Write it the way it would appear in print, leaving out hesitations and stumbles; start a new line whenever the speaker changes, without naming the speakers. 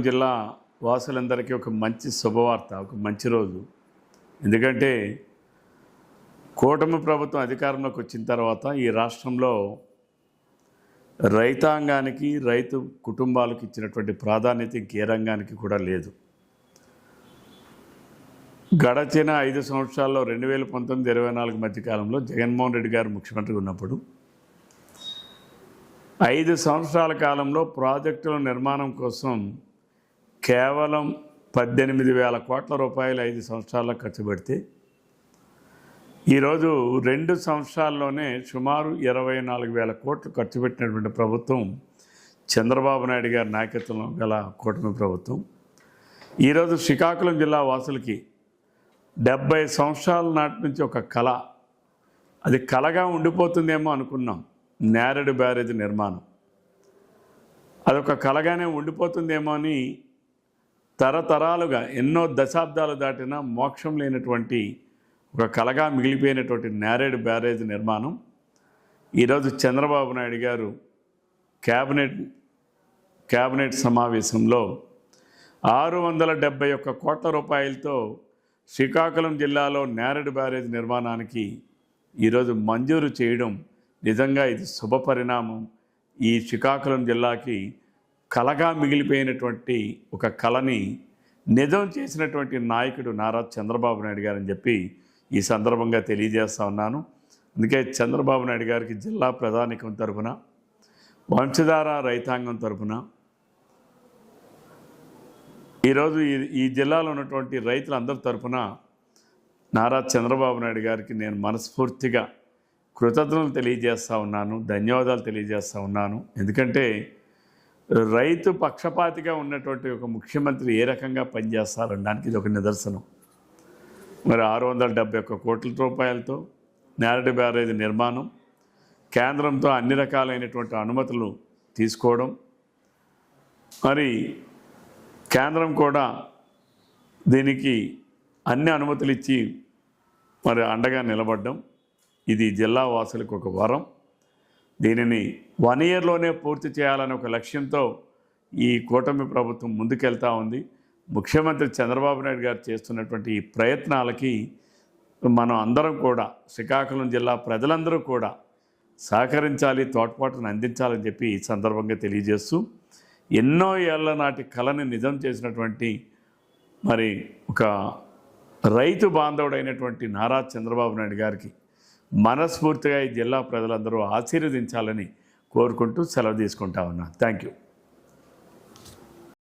జిల్లా వాసులందరికీ ఒక మంచి శుభవార్త, ఒక మంచి రోజు. ఎందుకంటే కూటమి ప్రభుత్వం అధికారంలోకి వచ్చిన తర్వాత ఈ రాష్ట్రంలో రైతాంగానికి, రైతు కుటుంబాలకు ఇచ్చినటువంటి ప్రాధాన్యత ఇంకే రంగానికి కూడా లేదు. గడచిన 5 సంవత్సరాల్లో 2019-24 మధ్యకాలంలో జగన్మోహన్ రెడ్డి గారు ముఖ్యమంత్రిగా ఉన్నప్పుడు 5 సంవత్సరాల కాలంలో ప్రాజెక్టుల నిర్మాణం కోసం కేవలం 18,000 కోట్ల రూపాయలు 5 సంవత్సరాల్లో ఖర్చు పెడితే ఈరోజు 2 సంవత్సరాల్లోనే సుమారు 24,000 కోట్లు ఖర్చు పెట్టినటువంటి ప్రభుత్వం చంద్రబాబు నాయుడు గారి నాయకత్వంలో గల కూటమి ప్రభుత్వం. ఈరోజు శ్రీకాకుళం జిల్లా వాసులకి 70 సంవత్సరాల నాటి నుంచి ఒక కళ, అది కళగా ఉండిపోతుందేమో అనుకున్నాం. నేరేడు బ్యారేజ్ నిర్మాణం అదొక కళగానే ఉండిపోతుందేమో అని తరతరాలుగా ఎన్నో దశాబ్దాలు దాటిన మోక్షం లేనటువంటి ఒక కళగా మిగిలిపోయినటువంటి నేరేడు బ్యారేజ్ నిర్మాణం ఈరోజు చంద్రబాబు నాయుడు గారు క్యాబినెట్ సమావేశంలో 671 కోట్ల రూపాయలతో శ్రీకాకుళం జిల్లాలో నేరేడు బ్యారేజ్ నిర్మాణానికి ఈరోజు మంజూరు చేయడం నిజంగా ఇది శుభ పరిణామం. ఈ శ్రీకాకుళం జిల్లాకి కళగా మిగిలిపోయినటువంటి ఒక కళని నిజం చేసినటువంటి నాయకుడు నారా చంద్రబాబు నాయుడు గారు అని చెప్పి ఈ సందర్భంగా తెలియజేస్తా ఉన్నాను. అందుకే చంద్రబాబు నాయుడు గారికి జిల్లా ప్రధానికం తరఫున, వంశధార రైతాంగం తరఫున, ఈరోజు ఈ జిల్లాలో ఉన్నటువంటి రైతులందరి తరఫున నారా చంద్రబాబు నాయుడు గారికి నేను మనస్ఫూర్తిగా కృతజ్ఞతలు తెలియజేస్తూ ఉన్నాను, ధన్యవాదాలు తెలియజేస్తూ ఉన్నాను. ఎందుకంటే రైతు పక్షపాతిగా ఉన్నటువంటి ఒక ముఖ్యమంత్రి ఏ రకంగా పనిచేస్తారనడానికి ఇది ఒక నిదర్శనం. మరి 671 కోట్ల రూపాయలతో నేరేడు బ్యారేజ్ నిర్మాణం, కేంద్రంతో అన్ని రకాలైనటువంటి అనుమతులు తీసుకోవడం, మరి కేంద్రం కూడా దీనికి అన్ని అనుమతులు ఇచ్చి మరి అండగా నిలబడడం, ఇది జిల్లా వాసులకు ఒక వరం. దీనిని 1 ఇయర్లోనే పూర్తి చేయాలని ఒక లక్ష్యంతో ఈ కూటమి ప్రభుత్వం ముందుకెళ్తూ ఉంది. ముఖ్యమంత్రి చంద్రబాబు నాయుడు గారు చేస్తున్నటువంటి ఈ ప్రయత్నాలకి మనం అందరం కూడా, శ్రీకాకుళం జిల్లా ప్రజలందరూ కూడా సహకరించాలి, తోడ్పాటును అందించాలని చెప్పి ఈ సందర్భంగా తెలియజేస్తూ, ఎన్నో ఏళ్ల నాటి కళని నిజం చేసినటువంటి మరి ఒక రైతు బాంధవుడైనటువంటి నారా చంద్రబాబు నాయుడు గారికి మనస్ఫూర్తిగా ఈ జిల్లా ప్రజలందరూ ఆశీర్వదించాలని కోరుకుంటూ సెలవు తీసుకుంటా ఉన్నాను. Thank you.